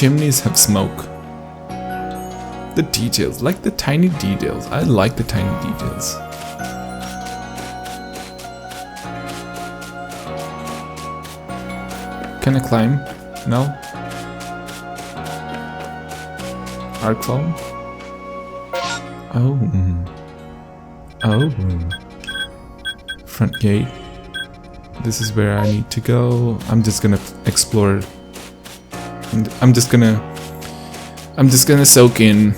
chimneys have smoke. The details, like the tiny details. I like the tiny details. Can I climb? No? Arc clone? Oh. Oh. Front gate. This is where I need to go. I'm just gonna explore. I'm just gonna soak in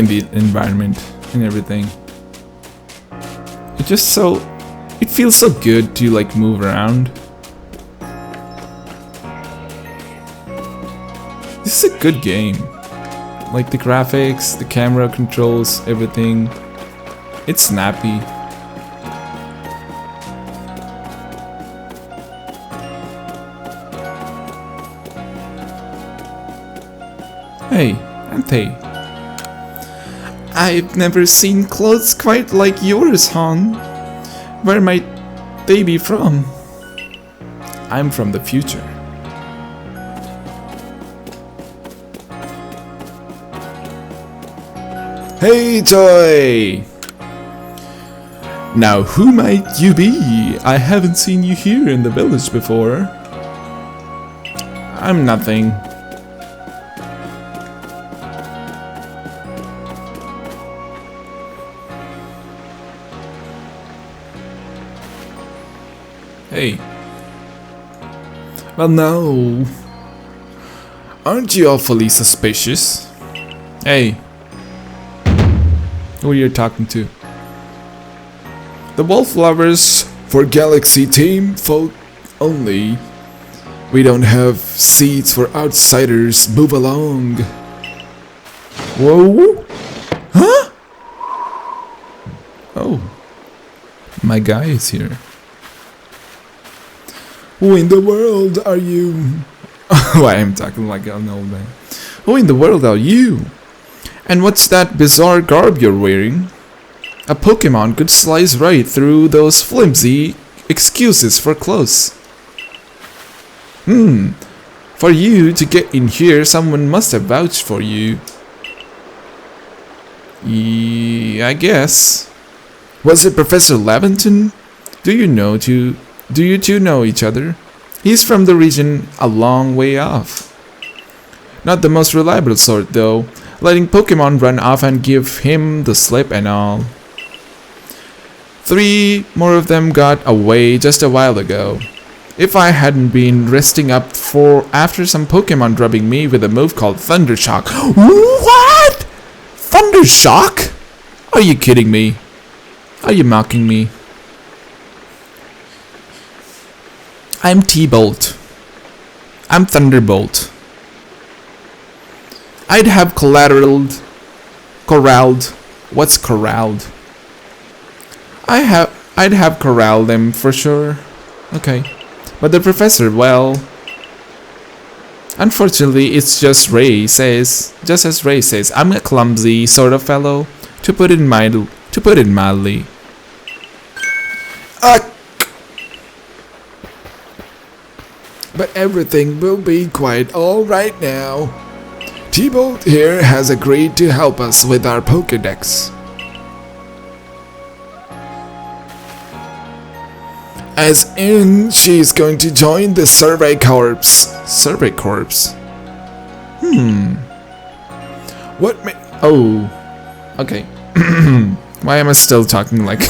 the environment and everything. It feels so good to like move around. This is a good game. Like the graphics, the camera controls, everything. It's snappy. Hey, Ante. I've never seen clothes quite like yours, hon. Where might they be from? I'm from the future. Hey, Toy! Now, who might you be? I haven't seen you here in the village before. I'm nothing. Hey. Well, no. Aren't you awfully suspicious? Hey. Who are you talking to? The wolf lovers for galaxy team folk only. We don't have seats for outsiders. Move along. Whoa. Huh? Oh. My guy is here. Who in the world are you? Why I'm talking like an old man. Who in the world are you? And what's that bizarre garb you're wearing? A Pokémon could slice right through those flimsy excuses for clothes. For you to get in here, someone must have vouched for you. I guess. Was it Professor Laventon? Do you two know each other? He's from the region a long way off. Not the most reliable sort though, letting Pokemon run off and give him the slip and all. 3 more of them got away just a while ago. If I hadn't been resting up after some Pokemon drubbing me with a move called Thundershock. What? Thundershock? Are you kidding me? Are you mocking me? I'm T-Bolt. I'm Thunderbolt. I'd have corralled. What's corralled? I'd have corralled them for sure. Okay. But the professor, well, unfortunately it's just as Ray says, I'm a clumsy sort of fellow, to put it mildly. But everything will be quite alright now. T-Bolt here has agreed to help us with our Pokédex. As in, she's going to join the Survey Corps. Survey Corps? Oh. Okay. Why am I still talking like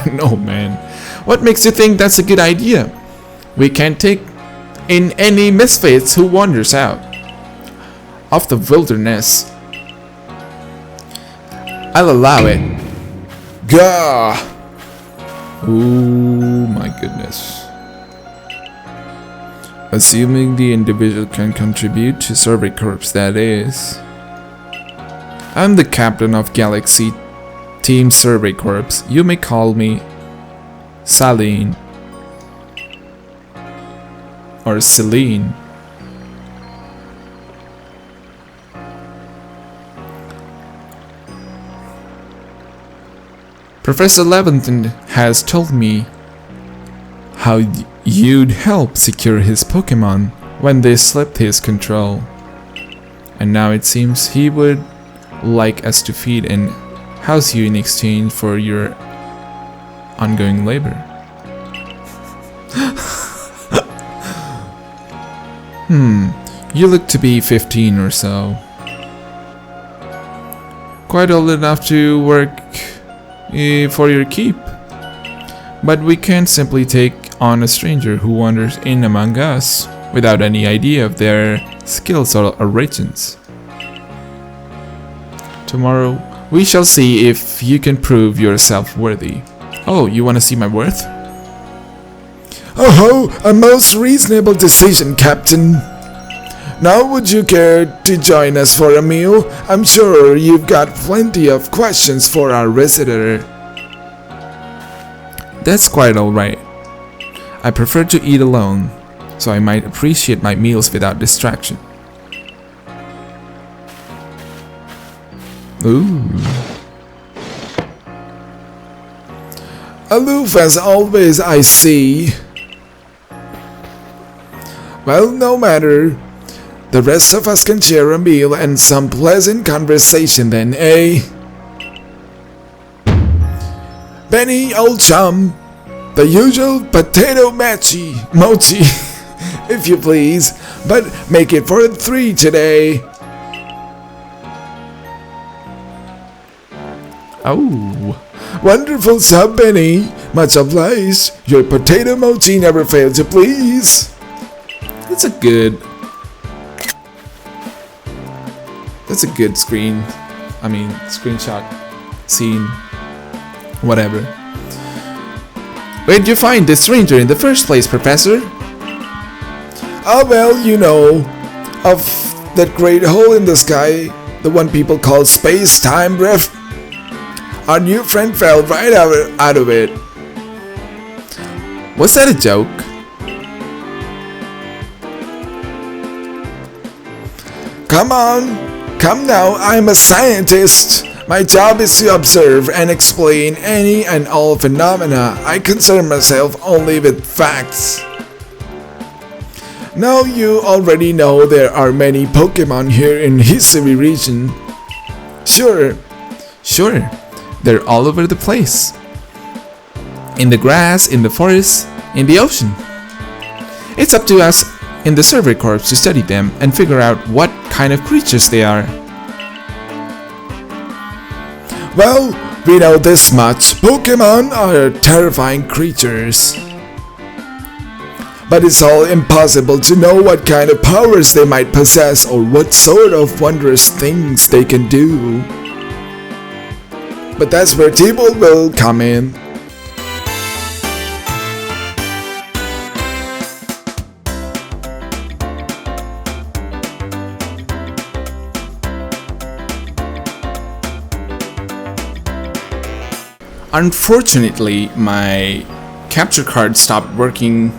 an old man? What makes you think that's a good idea? We can't take in any misfits who wanders out of the wilderness. I'll allow it. Gah! Oh my goodness. Assuming the individual can contribute to Survey Corps, that is. I'm the captain of Galaxy Team Survey Corps. You may call me Cyllene. Or Cyllene. Professor Laventon has told me how you'd help secure his Pokémon when they slipped his control. And now it seems he would like us to feed and house you in exchange for your ongoing labor. You look to be 15 or so. Quite old enough to work for your keep. But we can't simply take on a stranger who wanders in among us without any idea of their skills or origins. Tomorrow, we shall see if you can prove yourself worthy. Oh, you want to see my worth? Oh, a most reasonable decision, Captain. Now would you care to join us for a meal? I'm sure you've got plenty of questions for our visitor. That's quite alright. I prefer to eat alone, so I might appreciate my meals without distraction. Ooh. Aloof as always, I see. Well, no matter. The rest of us can share a meal and some pleasant conversation then, eh? Benny, old chum. The usual potato mochi, if you please, but make it for 3 today. Oh. Wonderful sub, Benny. Much obliged. Your potato mochi never failed to please. That's a good screenshot, scene, whatever. Where'd you find this stranger in the first place, Professor? Oh well, you know, of that great hole in the sky, the one people call space-time rift. Our new friend fell right out of it. Was that a joke? Come on, come now, I'm a scientist. My job is to observe and explain any and all phenomena. I concern myself only with facts. Now you already know there are many Pokémon here in History region. Sure. They're all over the place. In the grass, in the forest, in the ocean. It's up to us in the Survey Corps to study them and figure out what kind of creatures they are. Well, we know this much. Pokémon are terrifying creatures. But it's all impossible to know what kind of powers they might possess or what sort of wondrous things they can do. But that's where Tbolt will come in. Unfortunately, my capture card stopped working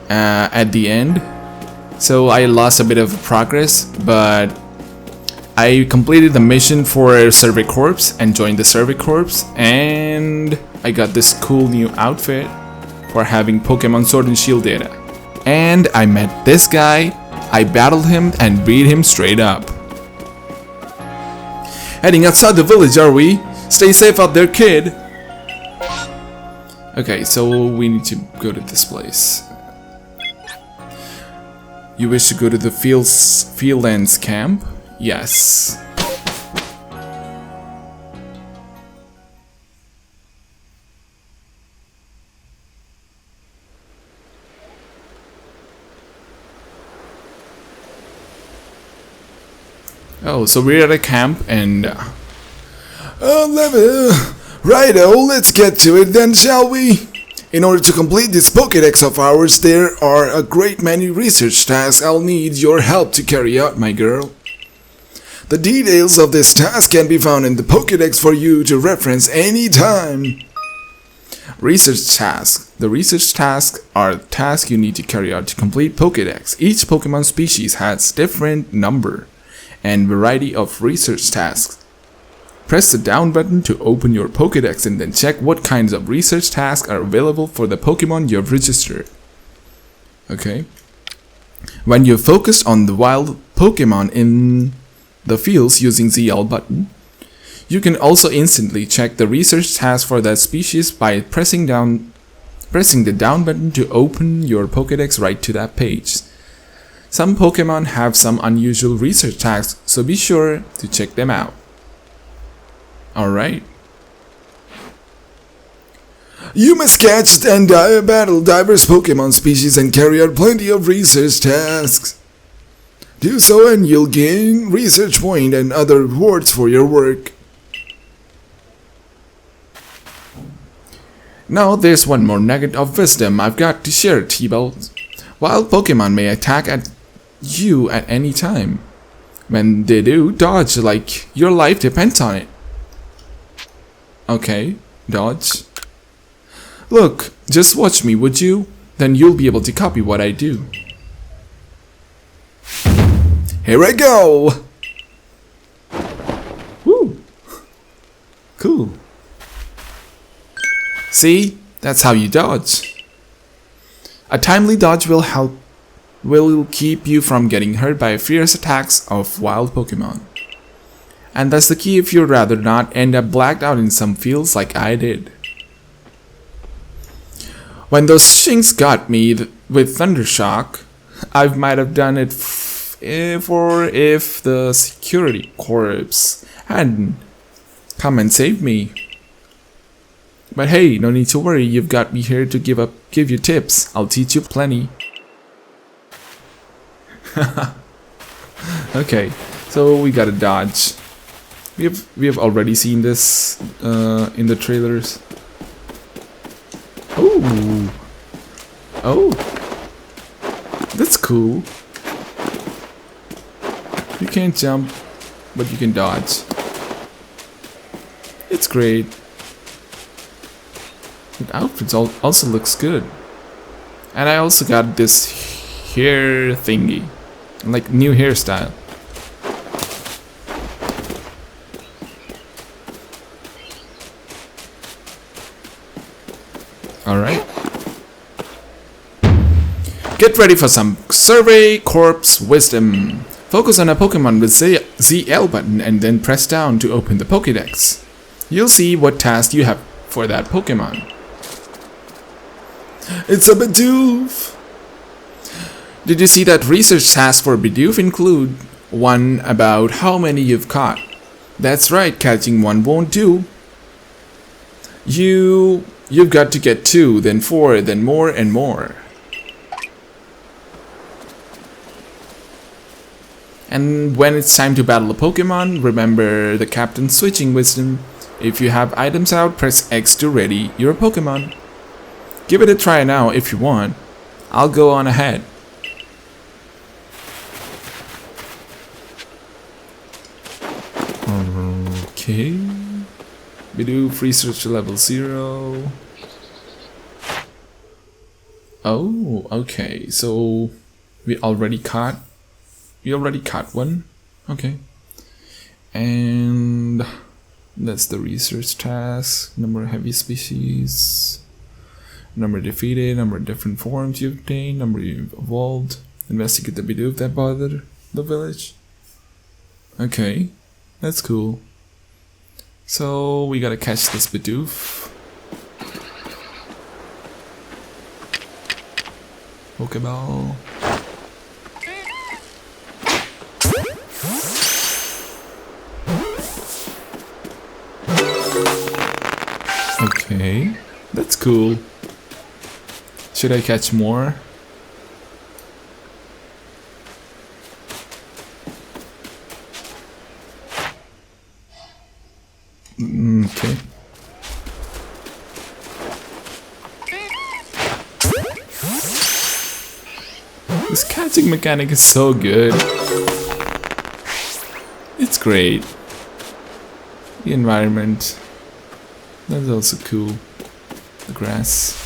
at the end, so I lost a bit of progress, but I completed the mission for Survey Corps and joined the Survey Corps, and I got this cool new outfit for having Pokemon Sword and Shield data. And I met this guy, I battled him and beat him straight up. Heading outside the village, are we? Stay safe out there, kid! Okay, so we need to go to this place. You wish to go to the Fieldlands camp? Yes. Oh, so we're at a camp and... Righto, let's get to it then, shall we? In order to complete this Pokédex of ours, there are a great many research tasks I'll need your help to carry out, my girl. The details of this task can be found in the Pokédex for you to reference any time. Research tasks. The research tasks are tasks you need to carry out to complete Pokédex. Each Pokemon species has different number and variety of research tasks. Press the down button to open your Pokédex and then check what kinds of research tasks are available for the Pokémon you have registered. Okay. When you're focused on the wild Pokémon in the fields using the L button, you can also instantly check the research task for that species by pressing the down button to open your Pokédex right to that page. Some Pokémon have some unusual research tasks, so be sure to check them out. Alright. You must catch and battle diverse Pokémon species and carry out plenty of research tasks. Do so and you'll gain research point and other rewards for your work. Now there's one more nugget of wisdom I've got to share, T-Bolt. Wild Pokémon may attack at you at any time. When they do, dodge like your life depends on it. Okay, dodge. Look, just watch me, would you? Then you'll be able to copy what I do. Here I go! Woo! Cool. See? That's how you dodge. A timely dodge will keep you from getting hurt by fierce attacks of wild Pokémon. And that's the key if you'd rather not end up blacked out in some fields like I did. When those shinks got me with Thundershock, I might have done it if the security corps hadn't come and saved me. But hey, no need to worry, you've got me here to give you tips. I'll teach you plenty. Okay, so we gotta dodge. We have already seen this in the trailers. Oh, that's cool. You can't jump, but you can dodge. It's great. The outfit also looks good. And I also got this hair thingy, like new hairstyle. Alright. Get ready for some Survey Corps Wisdom. Focus on a Pokemon with ZL button and then press down to open the Pokédex. You'll see what task you have for that Pokemon. It's a Bidoof! Did you see that research task for Bidoof include one about how many you've caught? That's right, catching one won't do. You've got to get 2, then 4, then more and more. And when it's time to battle a Pokemon, remember the Captain's switching wisdom. If you have items out, press X to ready your Pokemon. Give it a try now if you want. I'll go on ahead. Okay. Bidoof research level 0. Oh, okay. So we already caught one. Okay. And that's the research task. Number of heavy species. Number defeated, number of different forms you've obtained, number you've evolved. Investigate the Bidoof that bothered the village. Okay, that's cool. So we gotta catch this Bidoof. Pokeball. Okay, that's cool. Should I catch more? Okay. This catching mechanic is so good. It's great. The environment. That's also cool. The grass.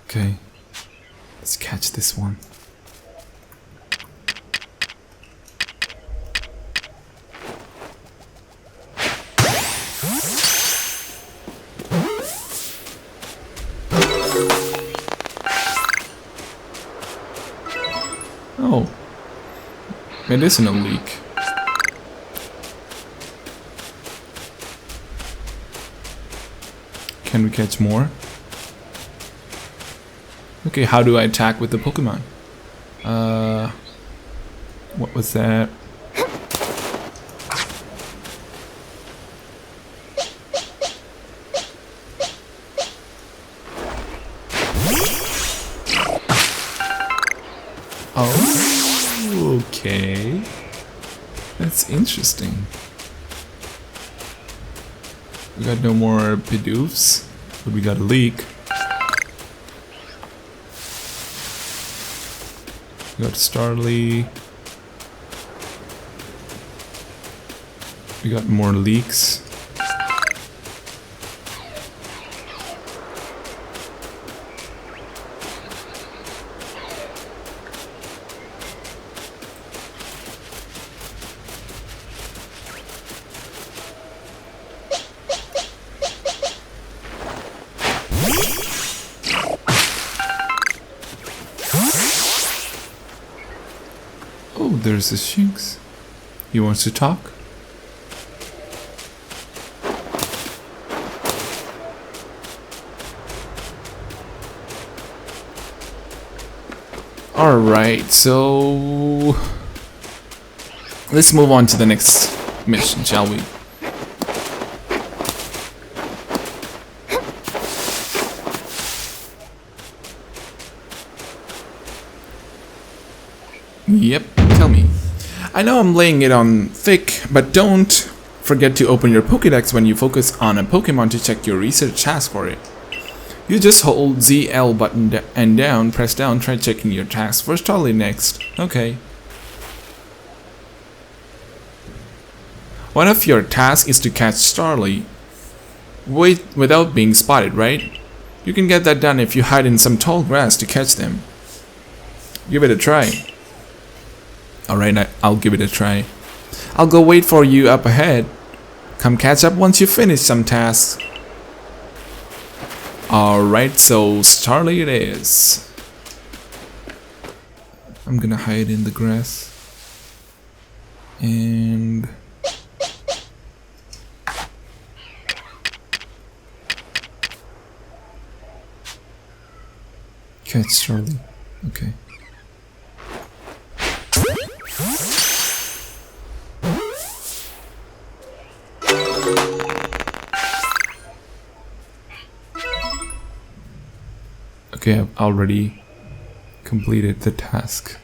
Okay. Let's catch this one. Oh. Medicinal leak. Can we catch more? Okay, how do I attack with the Pokemon? What was that? Oh, okay. That's interesting. We got no more Bidoofs, but we got a leak. We got Starly. We got more leaks. Oh, there's the Shinx. He wants to talk. Alright, so let's move on to the next mission, shall we? Yep, tell me. I know I'm laying it on thick, but don't forget to open your Pokédex when you focus on a Pokémon to check your research task for it. You just hold ZL button and down, press down, try checking your task for Starly next. Okay. One of your tasks is to catch Starly without being spotted, right? You can get that done if you hide in some tall grass to catch them. Give it a try. Alright, I'll give it a try. I'll go wait for you up ahead. Come catch up once you finish some tasks. Alright, so Starly it is. I'm gonna hide in the grass. And catch Starly. Okay. Okay, I've already completed the task.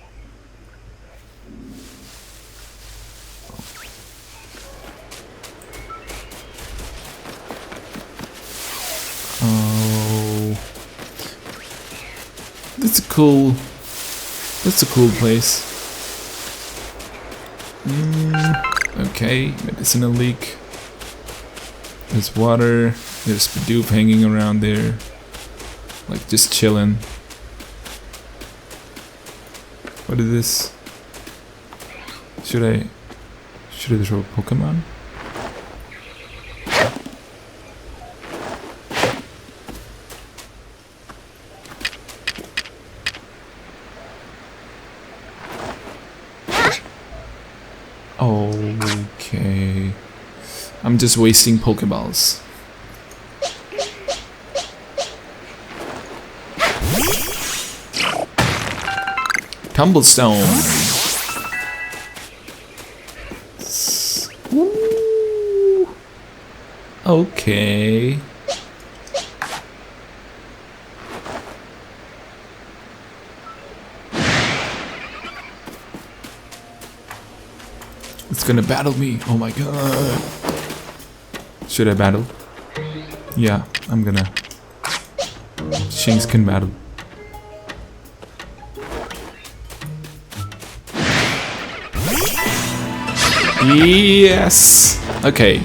Oh, that's a cool place. Okay, medicinal leak. There's water. There's Bidoof hanging around there. Like just chilling. What is this? Should I throw a Pokemon? Okay. I'm just wasting Pokeballs. Tumblestone. Ooh. Okay. It's gonna battle me. Oh my god. Should I battle? Yeah, I'm gonna. Shinx can battle. Yes! Okay.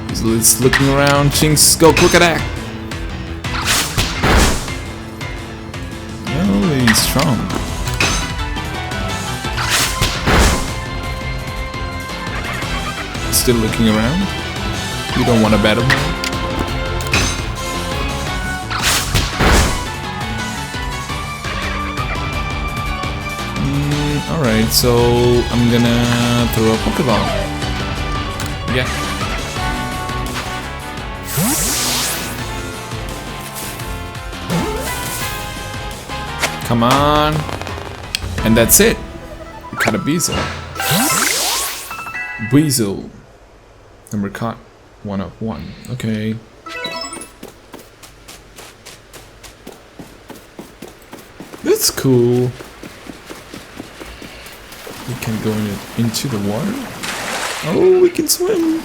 He's looking around. Shinx, go quick attack! Oh, he's strong. Still looking around? You don't want to battle him? Alright, so I'm gonna throw a Pokeball. Yeah. Come on. And that's it. We caught a Weasel. Weasel. And we're caught 1 of 1. Okay. That's cool. We can go into the water. Oh, we can swim.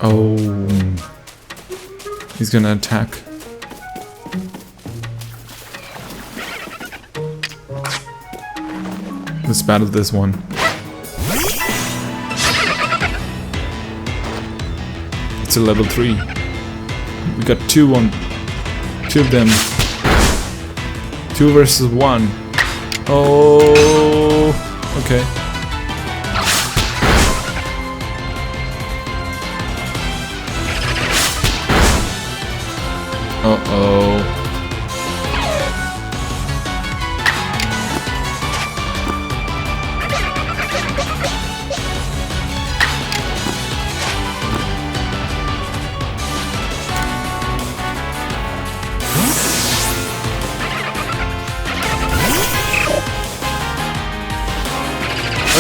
Oh, he's gonna attack. Let's battle this one. It's a level 3. We got 2 of them. 2 versus 1. Oh, okay. Uh-oh.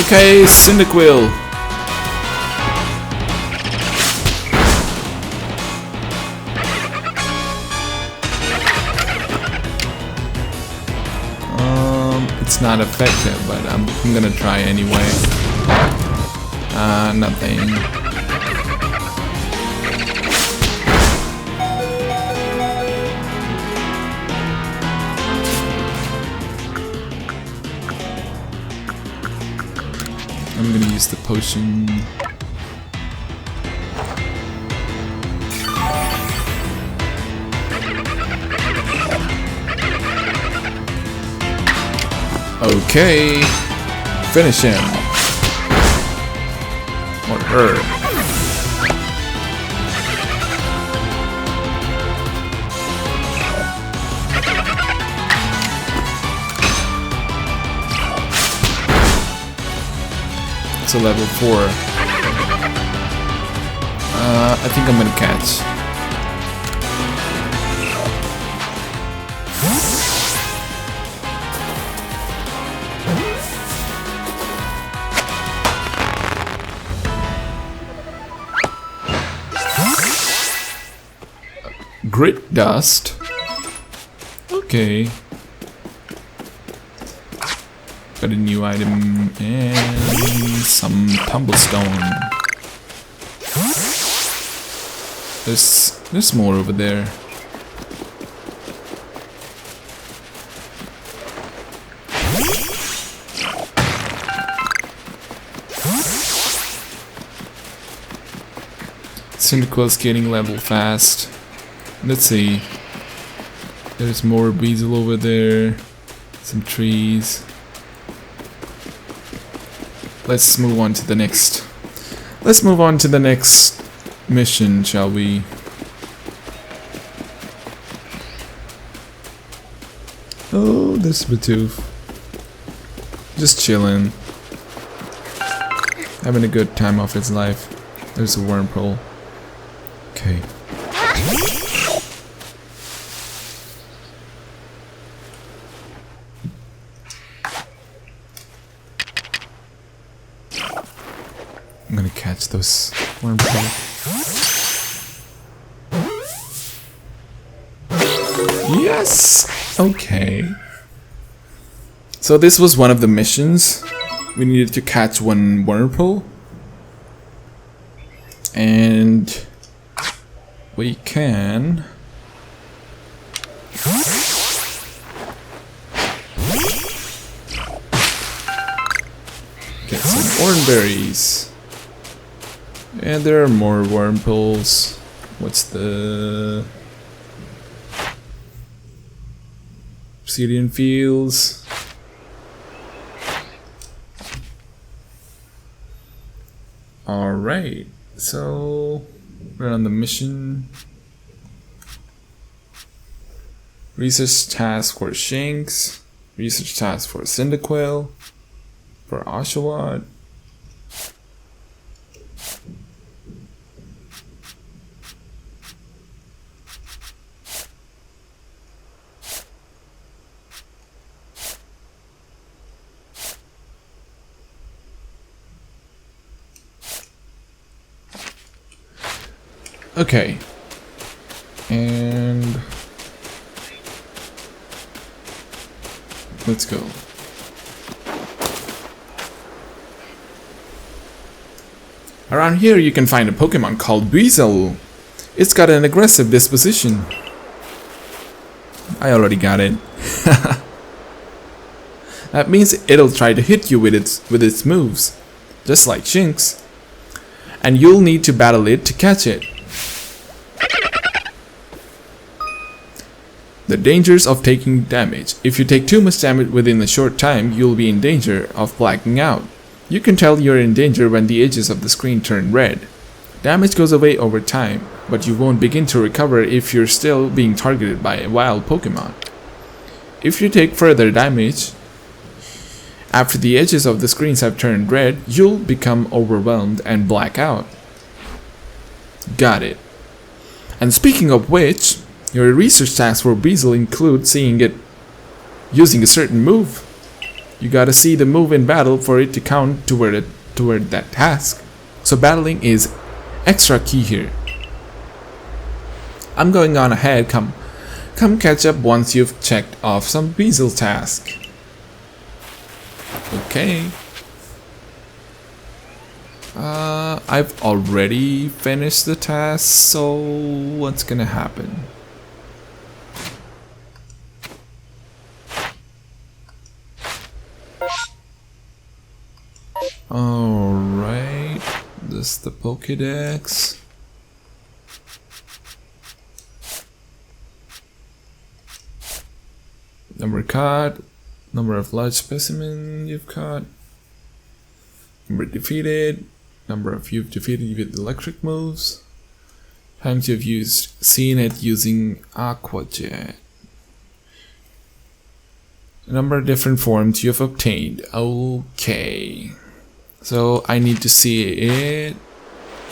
Okay, Cyndaquil. It's not effective, but I'm gonna try anyway. Nothing. I'm gonna use the potion. Okay, finish him. Or her. It's a level 4. I think I'm gonna catch. Grit dust. Okay. Got a new item and some tumblestone. There's more over there. Cyndaquil's getting level fast. Let's see. There's more Weasel over there. Some trees. Let's move on to the next. Let's move on to the next mission, shall we? Oh, this Batoof. Just chilling. Having a good time off his life. There's a wormhole. Okay. I'm gonna catch those wormholes. Yes! Okay. So this was one of the missions. We needed to catch one wormhole. And we can get some orange. And there are more wormholes. What's the Obsidian Fields. Alright, so we're on the mission. Research task for Shinx. Research task for Cyndaquil. For Oshawott. Okay, and let's go. Around here you can find a Pokemon called Weasel. It's got an aggressive disposition. I already got it. That means it'll try to hit you with its moves, just like Shinx. And you'll need to battle it to catch it. The dangers of taking damage. If you take too much damage within a short time, you'll be in danger of blacking out. You can tell you're in danger when the edges of the screen turn red. Damage goes away over time, but you won't begin to recover if you're still being targeted by a wild Pokemon. If you take further damage, after the edges of the screens have turned red, you'll become overwhelmed and black out. Got it. And speaking of which, your research tasks for Weasel include seeing it using a certain move. You gotta see the move in battle for it to count toward that task. So battling is extra key here. I'm going on ahead. Come catch up once you've checked off some Weasel task. Okay. I've already finished the task, so what's gonna happen? Alright, this is the Pokédex. Number caught, number of large specimen you've caught, number defeated, number of you've defeated with electric moves, times you've seen it using Aqua Jet. Number of different forms you've obtained. Okay. So I need to see it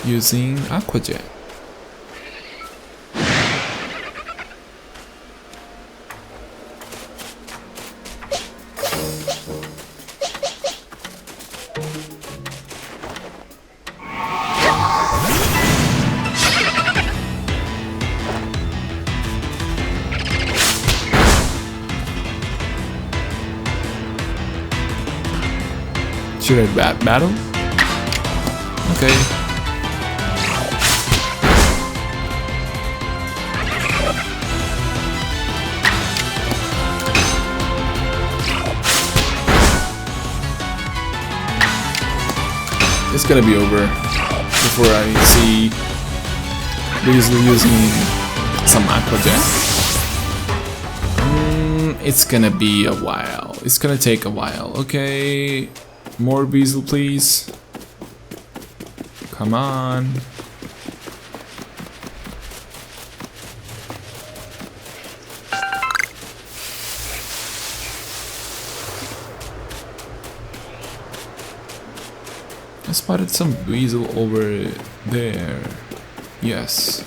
using Aqua Jet. Should I battle? Okay. It's gonna be over before I see Weasel using some Aqua Jet. It's gonna be a while. It's gonna take a while. Okay. More Weasel, please. Come on. I spotted some Weasel over there. Yes.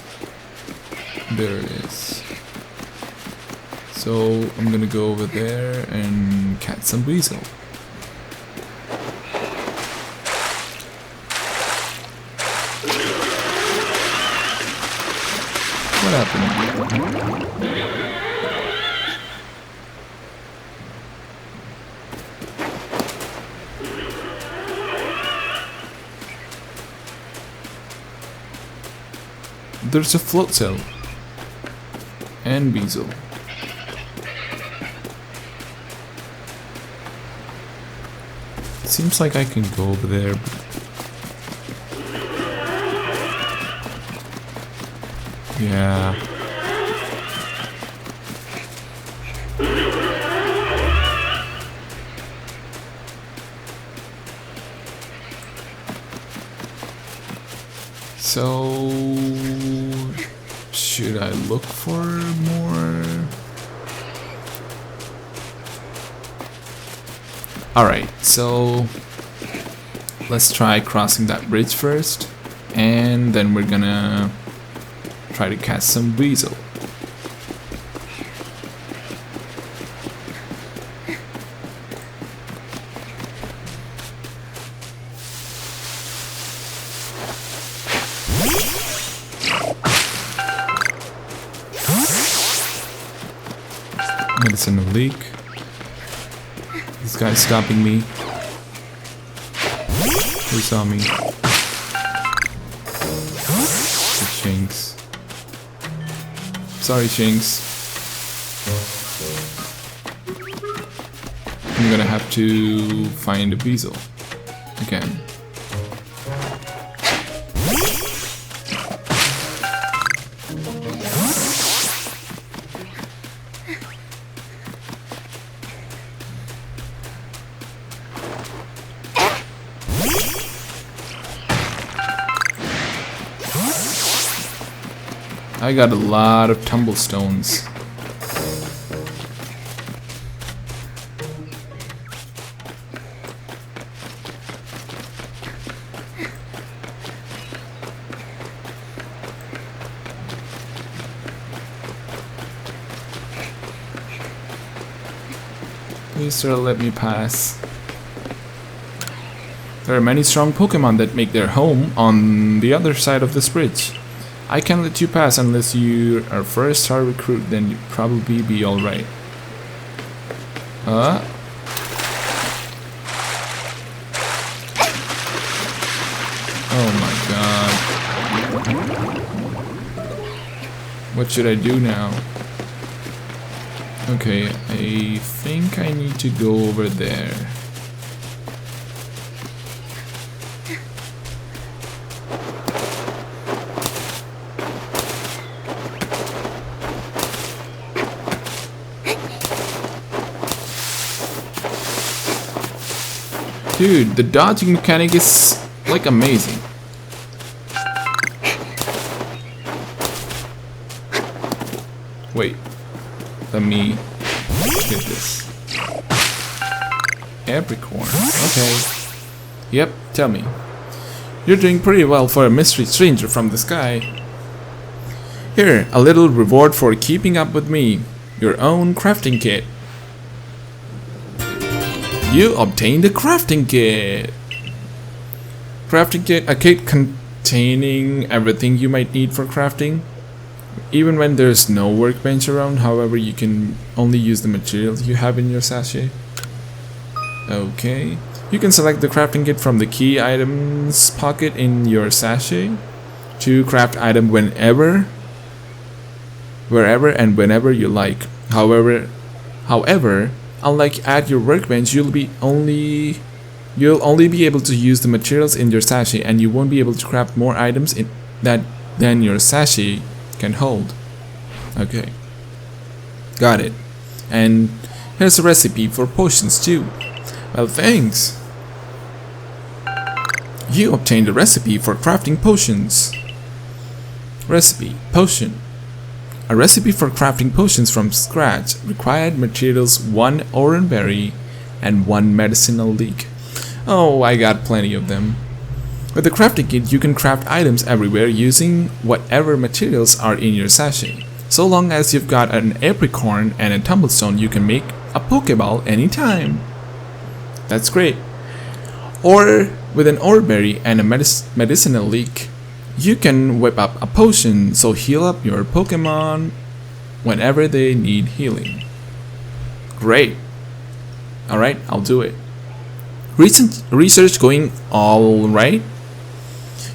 There it is. So I'm gonna go over there and catch some Weasel. What happened? There's a float cell and Weasel. Seems like I can go over there. Yeah. So should I look for more? Alright, so let's try crossing that bridge first, and then we're gonna try to catch some weasel. Medicinal leak. This guy's stopping me. Who saw me? The Shinx. Sorry, Shinx. I'm gonna have to find a weasel again. I got a lot of tumblestones. Please, sir, let me pass. There are many strong Pokémon that make their home on the other side of this bridge. I can't let you pass unless you are first star recruit, then you'd probably be alright. Oh my god. What should I do now? Okay, I think I need to go over there. Dude, the dodging mechanic is like amazing. Wait, let me get this. Apricorn, okay. Yep, tell me. You're doing pretty well for a mystery stranger from the sky. Here, a little reward for keeping up with me. Your own crafting kit. You obtained a crafting kit. Crafting kit, a kit containing everything you might need for crafting. Even when there's no workbench around, however, you can only use the materials you have in your sachet. Okay. You can select the crafting kit from the key items pocket in your sachet to craft item wherever and whenever you like. However, unlike at your workbench, you'll only be able to use the materials in your sachet, and you won't be able to craft more items than your sachet can hold. Okay, got it. And here's a recipe for potions too. Well, thanks. You obtained a recipe for crafting potions. Recipe, potion. A recipe for crafting potions from scratch. Required materials: 1 orange berry and 1 medicinal leek. Oh, I got plenty of them. With the crafting kit, you can craft items everywhere using whatever materials are in your sachet. So long as you've got an apricorn and a tumblestone, you can make a Pokeball anytime. That's great. Or with an orange berry and a medicinal leek, you can whip up a potion, so heal up your Pokemon whenever they need healing. Great. Alright, I'll do it. Recent research going alright?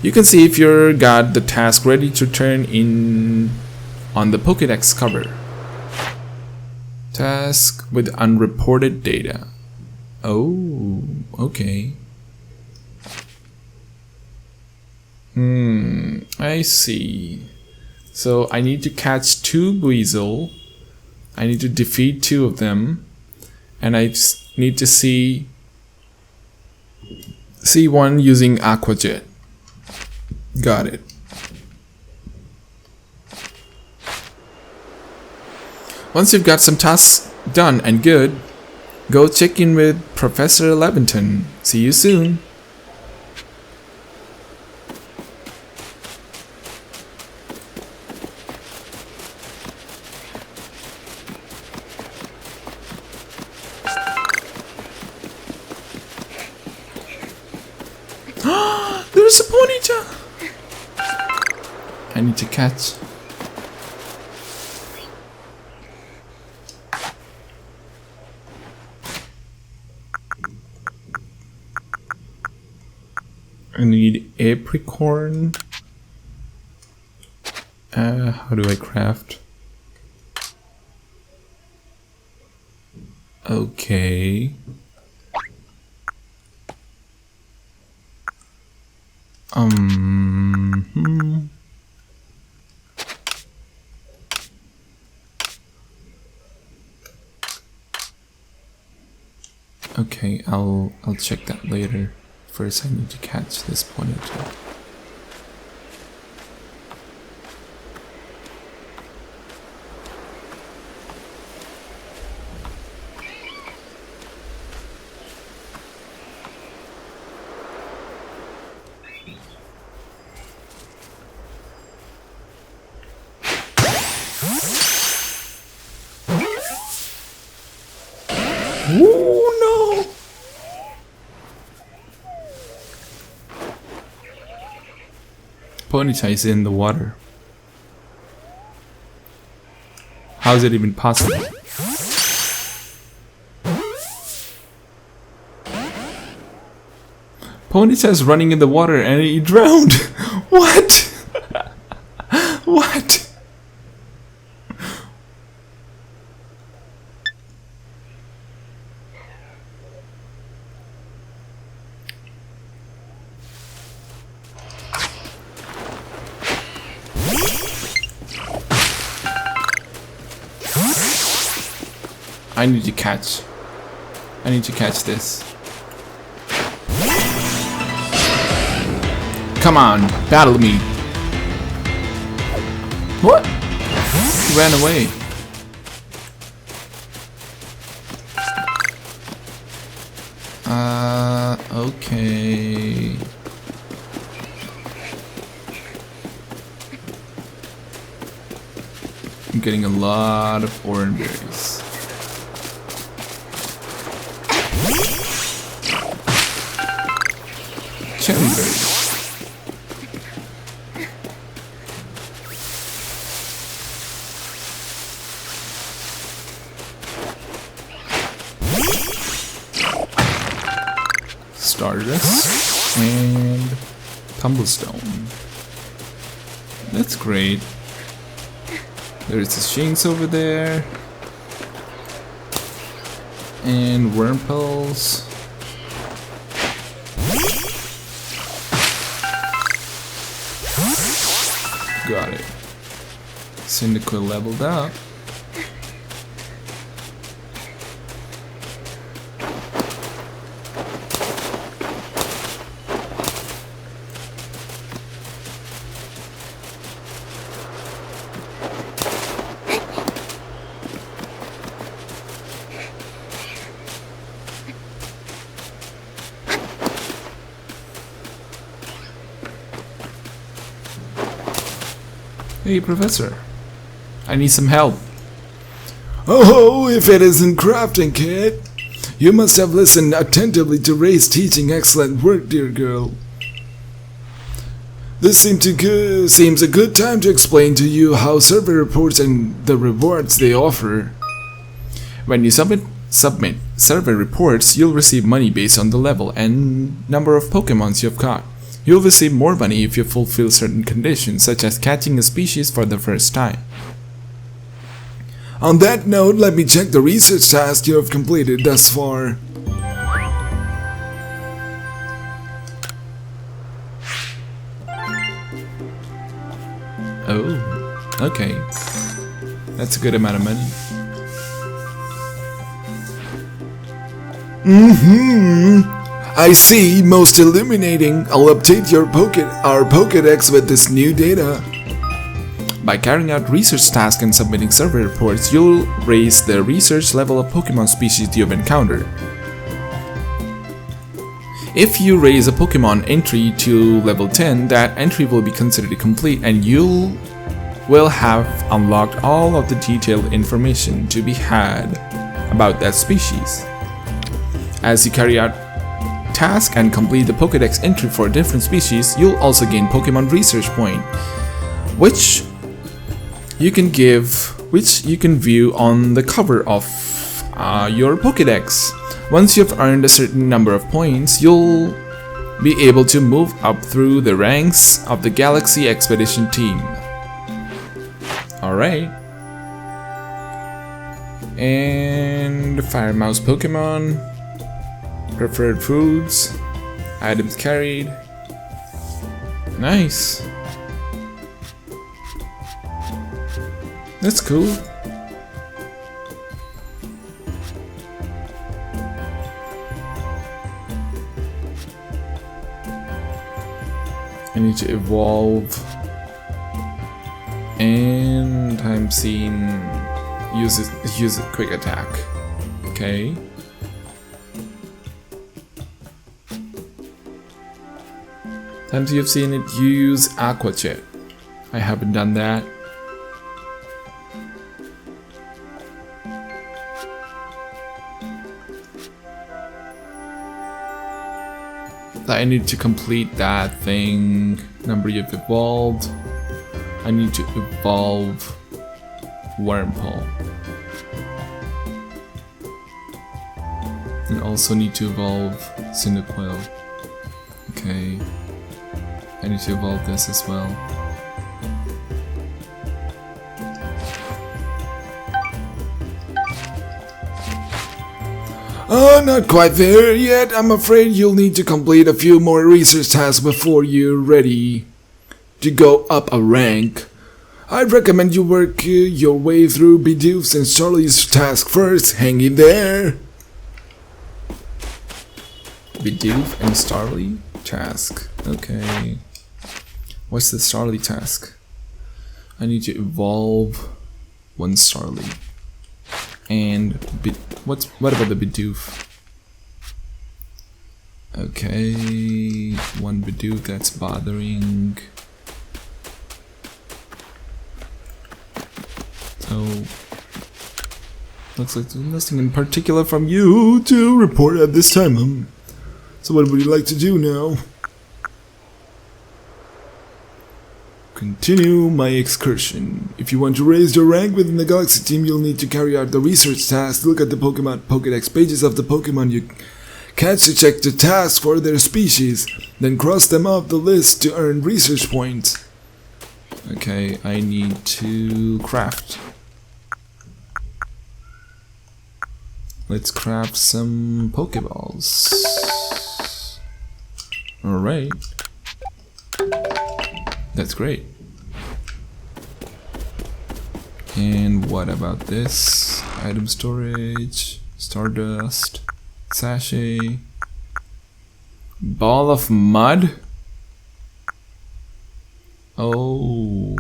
You can see if you've got the task ready to turn in on the Pokédex cover. Task with unreported data. Oh, okay. I see. So I need to catch 2 weasel. I need to defeat 2 of them, and I just need to see one using Aqua Jet. Got it. Once you've got some tasks done and good, go check in with Professor Leventon. See you soon. There's a Ponyta! I need to catch. I need apricorn. How do I craft? Okay. Okay, I'll check that later. First I need to catch this Ponyta. Oh no! Ponyta is in the water. How is it even possible? Ponyta is running in the water and he drowned. What? What? I need to catch this. Come on, battle me. What? He ran away. Okay. I'm getting a lot of orange berries. Cherry berries. Stardust and Tumblestone. That's great. There's the Shinx over there. And Wurmples. Got it. Cyndaquil leveled up. Hey, Professor. I need some help. Oh, if it isn't crafting, kid. You must have listened attentively to Ray's teaching. Excellent work, dear girl. This seems a good time to explain to you how survey reports and the rewards they offer. When you submit survey reports, you'll receive money based on the level and number of Pokémons you've caught. You'll receive more money if you fulfill certain conditions, such as catching a species for the first time. On that note, let me check the research task you have completed thus far. Oh, okay. That's a good amount of money. I see, most illuminating. I'll update our Pokédex with this new data. By carrying out research tasks and submitting survey reports, you'll raise the research level of Pokemon species you've encountered. If you raise a Pokemon entry to level 10, that entry will be considered complete and you will have unlocked all of the detailed information to be had about that species. As you carry out tasks and complete the Pokédex entry for a different species, you'll also gain Pokemon Research Point, which you can view on the cover of your Pokédex. Once you've earned a certain number of points, you'll be able to move up through the ranks of the Galaxy Expedition team. Alright. And Fire Mouse Pokemon. Preferred foods. Items carried. Nice. That's cool. I need to evolve. And I'm seeing use it quick attack. Okay. Times you've seen it use Aqua Jet. I haven't done that. I need to complete that thing. Number you've evolved. I need to evolve Wormpole. And also need to evolve Cyndaquil. Okay. I need to evolve this as well. Oh, not quite there yet. I'm afraid you'll need to complete a few more research tasks before you're ready to go up a rank. I'd recommend you work your way through Bidoof's and Charlie's task first. Hang in there. Bidoof and Starly task. Okay. What's the Starly task? I need to evolve one Starly. And what about the Bidoof? Okay, one Bidoof that's bothering. So looks like there's nothing in particular from you to report at this time. So what would you like to do now? Continue my excursion. If you want to raise your rank within the Galaxy team, you'll need to carry out the research task. Look at the Pokemon Pokédex pages of the Pokemon you catch to check the tasks for their species. Then cross them off the list to earn research points. Okay, I need to craft. Let's craft some Pokeballs. Alright. That's great. And what about this? Item storage, Stardust, Sachet, Ball of Mud? Oh.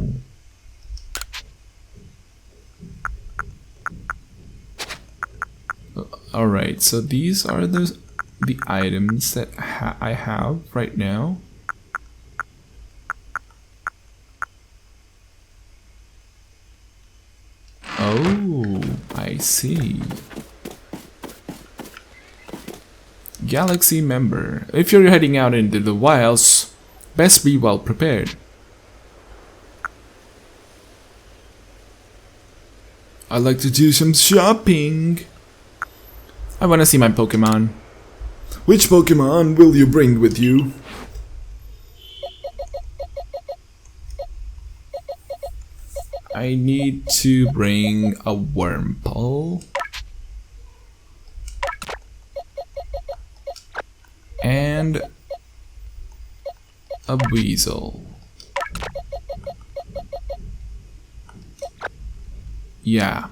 Alright, so these are the items that I have right now. Oh, I see. Galaxy member. If you're heading out into the wilds, best be well prepared. I'd like to do some shopping. I want to see my Pokemon. Which Pokemon will you bring with you? I need to bring a Wormpole and a Weasel. Yeah.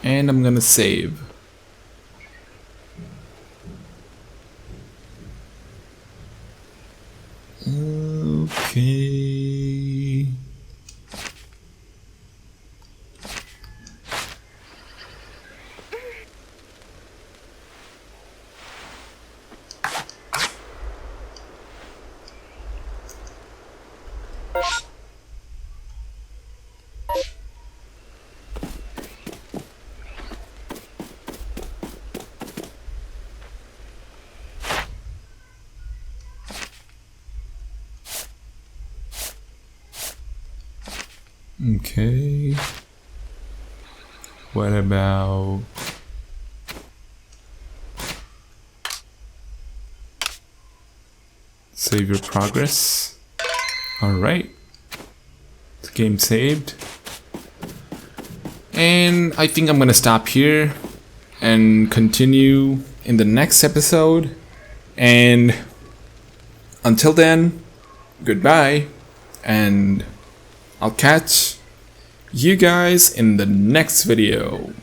And I'm gonna save. Okay. Okay. What about save your progress? Alright. The game saved. And I think I'm gonna stop here and continue in the next episode. And until then, goodbye, and I'll catch you guys in the next video.